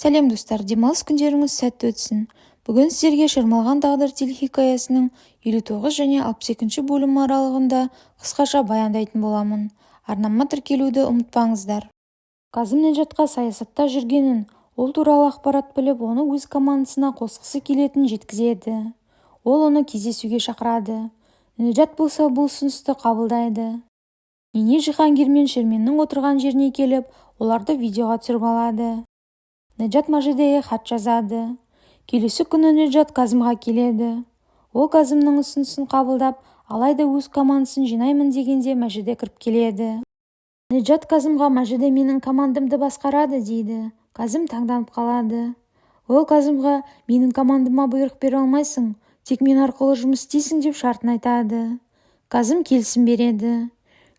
Сәлем достар, демалыс күндеріңіз сәтті өтсін. Бүгін сіздерге Шырмалған тағдыр телехикаясының 59 және 62 бөлім аралығында қысқаша баяндайтын боламын. Арнама тіркелуді ұмытпаңыздар. Казым Неджатқа саясатта жүргенін, ол туралы ақпарат біліп, оны өз командасына қосқысы келетінін жеткізеді. Ол оны кездесуге шақырады. Неджат болса бұл ұсынысты қабылдайды. Нене Жиһангир мен Шерменнің отырған жеріне келіп, оларды видеоға түсіріп алады. Неджат Мажидеге хат жазады. Келесі күні Неджат Казымға келеді. Ол Казымның ұсынысын қабылдап, алайда өз командасын жинаймын дегенде Мажиде кіріп келеді. Неджат Казымға Мажиде менің командамды басқарады дейді. Казым таңданып қалады. Ол Казымға менің командама бұйрық бере алмайсың, тек мен арқылы жұмыс істейсің деп шартын айтады. Казым келісім береді.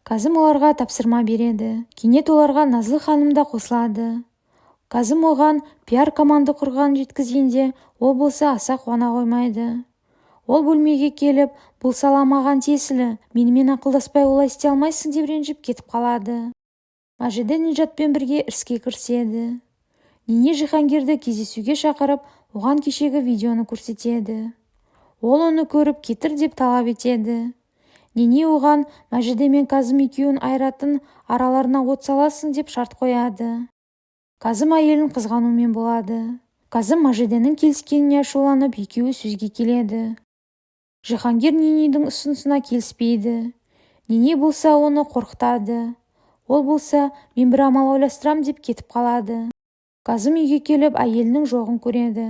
Казым оларға тапсырма береді. Кенет оларға Назлы ханым да қосылады. Казым оған пиар команда құрғанын жеткізгенде, ол болса аса қуана қоймайды. Ол бөлмеге келіп, бұл сала маған тиесілі, менімен ақылдаспай олай істей алмайсың деп ренжіп кетіп қалады. Мажиде Неджатпен бірге іске кіріседі. Нене Жиһангирді кездесуге шақырып, оған кешегі видеоны көрсетеді. Ол оны көріп кетір деп талап етеді. Нене оған Мажиде мен Казым екеуін айыратын, араларына от саласың деп шарт қояды. Казым әйелін қызғанумен болады. Казым Мажиденің келіскеніне ашуланып, екеуі сөзге келеді. Жиһангир Ненедің ұсынысына келіспейді. Нене болса оны қорқытады. Ол болса, мен бір амал ойластырам деп кетіп қалады. Казым үйге келіп, әйелінің жоғын көреді.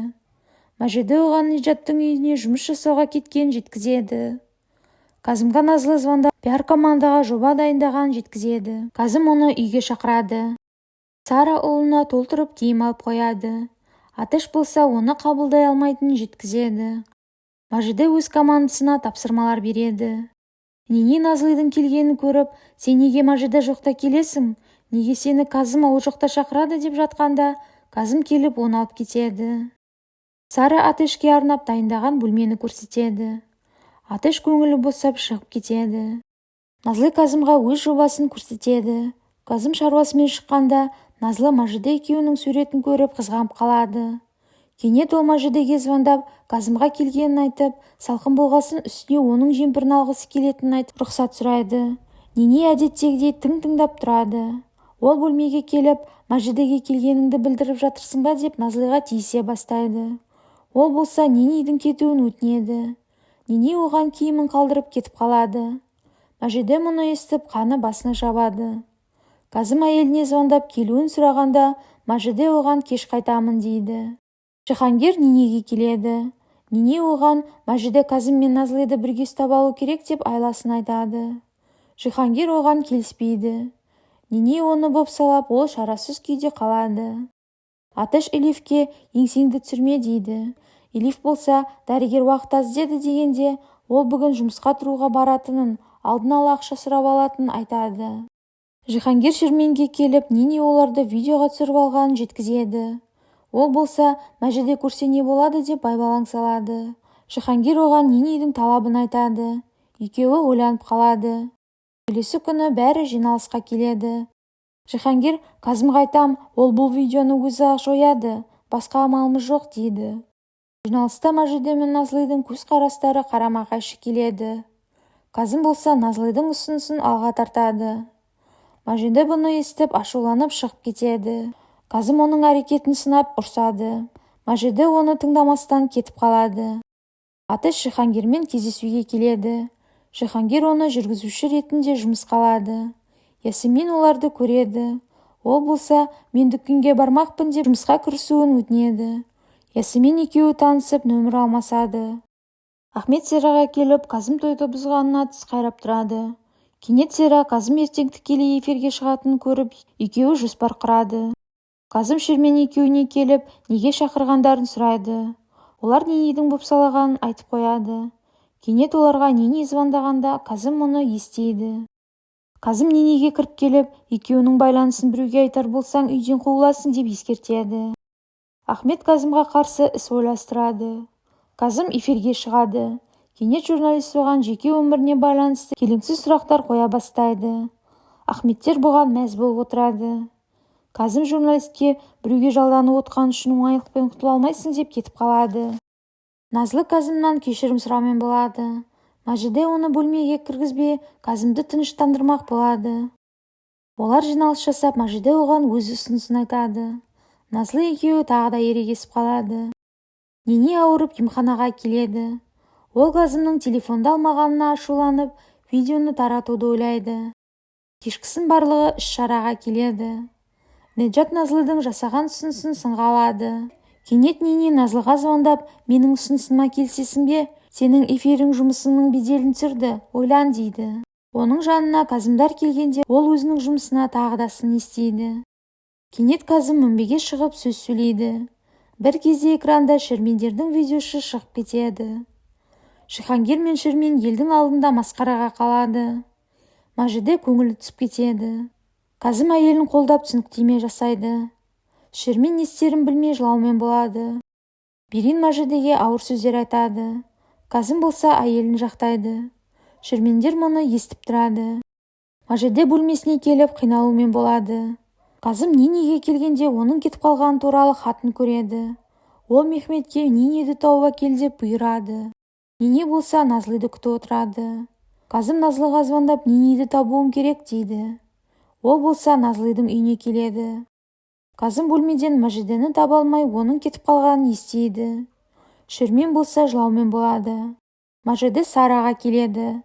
Мажиде оған Неджаттың үйіне жұмыс жасауға кеткенін жеткізеді. Казымға Назлы звондап, пиар командаға жоба дайындаған жеткізеді. Казым оны үйге шақырады. Сара ұлына толтырып киім алып қояды. Атеш болса оны қабылдай алмайтынын жеткізеді. Мажиде өз командасына тапсырмалар береді. Нене Назлыдың келгенін көріп, сен неге Мажиде жоқта келесің? Неге сені Казым ол жоқта шақырады деп жатқанда, Казым келіп оны алып кетеді. Сара Атешке арнап дайындаған бөлмені көрсетеді. Атеш көңілі босап шығып кетеді. Назлы Казымға өз жобасын көрсетеді. Казым шаруасымен шыққанда, Назлы Мажиде екеуінің суретін көріп қызғанып қалады. Кенет ол Мажидеге звондап, Казымға келгенін айтып, салқын болғасын үстіне оның жемпірін алғысы келетінін айтып рұқсат сұрайды. Нене әдеттегідей тыңдап тұрады. Ол бөлмеге келіп, Мажидеге келгеніңді білдіріп жатырсың ба деп Назлыға тиісе бастайды. Ол болса Ненедің кетуін өтінеді. Нене оған киімін қалдырып кетіп қалады. Мажиде мұны естіп, қаны басына жабады. Казым әйеліне звондап келуін сұрағанда, Мажиде оған кеш қайтамын дейді. Жиһангир Ненеге келеді. Нене оған Мажиде Казым мен Назлыды бірге ұстап алу керек деп айласын айтады. Жиһангир оған келіспейді. Нене оны бопсалап, ол шарасыз күйде қалады. Атеш Элифке еңсеңді түсірме дейді. Элиф болса дәрігер уақыт аз деді дегенде, ол бүгін жұмысқа тұруға баратынын, алдын ала ақша сұрап алатынын айтады. Жиһангир Шерменге келіп, Нене оларды видеоға түсіріп алғанын жеткізеді. Ол болса, Мажиде көрсе не болады деп байбалаң салады. Жиһангир оған Ненедің талабын айтады. Екеуі ойланып қалады. Келесі күні бәрі жиналысқа келеді. Жиһангир, Казымға айтам, ол бұл видеоны өзі жояды, басқа амалымыз жоқ дейді. Жиналыста Мажиде мен Назлыдың көз қарастары қарама-қайшы келеді. Казым болса Назлыдың ұсынысын алға тартады. Мажиде бұны естіп ашуланып шығып кетеді. Казым оның әрекетін сынап ұрсады. Мажиде оны тыңдамастан кетіп қалады. Атеш Жиһангирмен кездесуге келеді. Жиһангир оны жүргізуші ретінде жұмысқа алады. Ясемин оларды көреді. Ол болса, мен дүкенге бармақпын деп жұмысқа кірісуін өтінеді. Ясемин екеуі танысып нөмір алмасады. Ахмет Сераға келіп, Казым тойды бұзғанына тіс қайрап тұрады. Кенет Сера Казым ертең тікелей эфирге шығатынын көріп, екеуі жоспар құрады. Казым Шермен екеуіне келіп, неге шақырғандарын сұрайды. Олар Ненедің бопсалағанын айтып қояды. Кенет оларға Нене звондағанда Казым мұны естиді. Казым Ненеге кіріп келіп, екеуінің байланысын біреуге айтар болсаң үйден қуыласың деп ескертеді. Ахмет Казымға қарсы іс ойластырады. Казым эфирге шығады. Кенет журналист оған жеке өміріне байланысты келеңсіз сұрақтар қоя бастайды. Ахметтер бұған мәз болып отырады. Казым журналистке біреуге жалданып отқан үшін оңайлықпен құтыла алмайсың деп кетіп қалады. Назлы Казымнан кешірім сұраумен болады. Мәжиде оны бөлмеге кіргізбей, Казымды тыныштандырмақ болады. Олар жиналыс жасап, Мәжиде оған өз ұсынысын айтады. Назлы екеуі тағы да ерегесіп қалады. Нене ауырып емханаға келеді. Ол Казымның телефонды алмағанына ашуланып, видеоны таратуды ойлайды. Кешкісін барлығы іс-шараға келеді. Неджат Назлыдың жасаған ұсынысын сынға алады. Кенет Нене Назлыға звондап, менің ұсынысыма келсесің бе? Сенің эфирің жұмысыңның беделін түсірді, ойлан дейді. Оның жанына Казымдар келгенде, ол өзінің жұмысына тағы да сын естиді. Кенет Казым мінбеге шығып сөз сөйлейді. Бір кезде экранда Шермендердің видеосы шығып кетеді. Жиһангер мен Шермен елдің алдында масқараға қалады. Мәжиде көңілі түсіп кетеді. Казым әйелін қолдап түсініктеме жасайды. Шермен не істерін білмей жылаумен болады. Берин Мәжидеге ауыр сөздер айтады. Казым болса әйелін жақтайды. Шермендер мұны естіп тұрады. Мәжиде бөлмесіне келіп қиналумен болады. Казым Нинеге келгенде оның кетіп қалғаны туралы хатын көреді. Ол Мехметке Нинеді тауып әкел деп бұйырады. Нене болса Назлыды күтіп отырады. Казым Назлыға звондап, Нинеді табуым керек дейді. Ол болса Назлыдың үйіне келеді. Казым бөлмеден Мәжидені таба алмай, оның кетіп қалғанын естиді. Шермен болса жылаумен болады. Мәжиде Сараға келеді.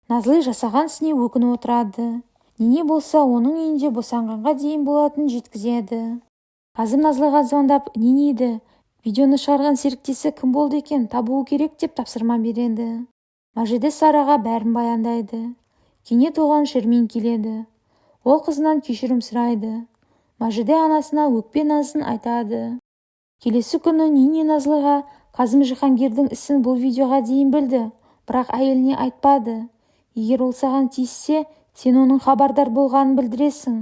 Назлы жасаған ісіне өкініп отырады. Нене болса оның үйінде босанғанға дейін болатынын жеткізеді. Казым Назлыға звондап, Нинеді, видеоны шығарған серіктесі кім болды екен, табуы керек деп тапсырма береді. Мәжиде Сараға бәрін баяндайды. Кенет оған Шермен келеді. Ол қызынан кешірім сұрайды. Мәжиде анасына өкпе назын айтады. Келесі күні Нене Назлыға, Казым Жиһангердің ісін бұл видеоға дейін білді, бірақ әйеліне айтпады. Егер ол саған тиіссе, сен оның хабардар болғанын білдіресің.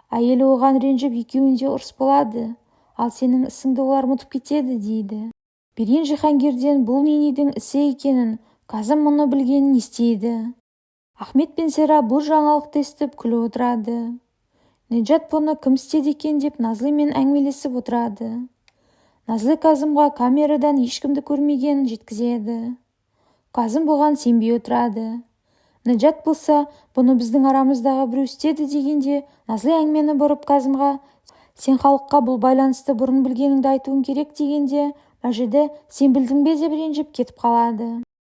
Әйелі оған ренжіп, екеуінде ұрыс болады, ал сенің ісіңді олар ұмытып кетеді дейді. Берин Жиһангерден бұл Ненедің ісі екенін, Казым мұны білгенін естиді. Ахмет пен Сера бұл жаңалықты естіп күліп отырады. Неджат бұны кім істеді екен деп Назлымен әңгімелесіп отырады. Назлы Казымға камерадан ешкімді көрмегенін жеткізеді. Казым бұған сенбей отырады. Неджат болса, бұны біздің арамыздағы біреу істеді дегенде, Назлы әңгімені бұрып Казымға, сен халыққа бұл байланысты бұрын білгеніңді айтуың керек дегенде, Мәжиде, сен білдің бе деп ренжіп кетіп қалады.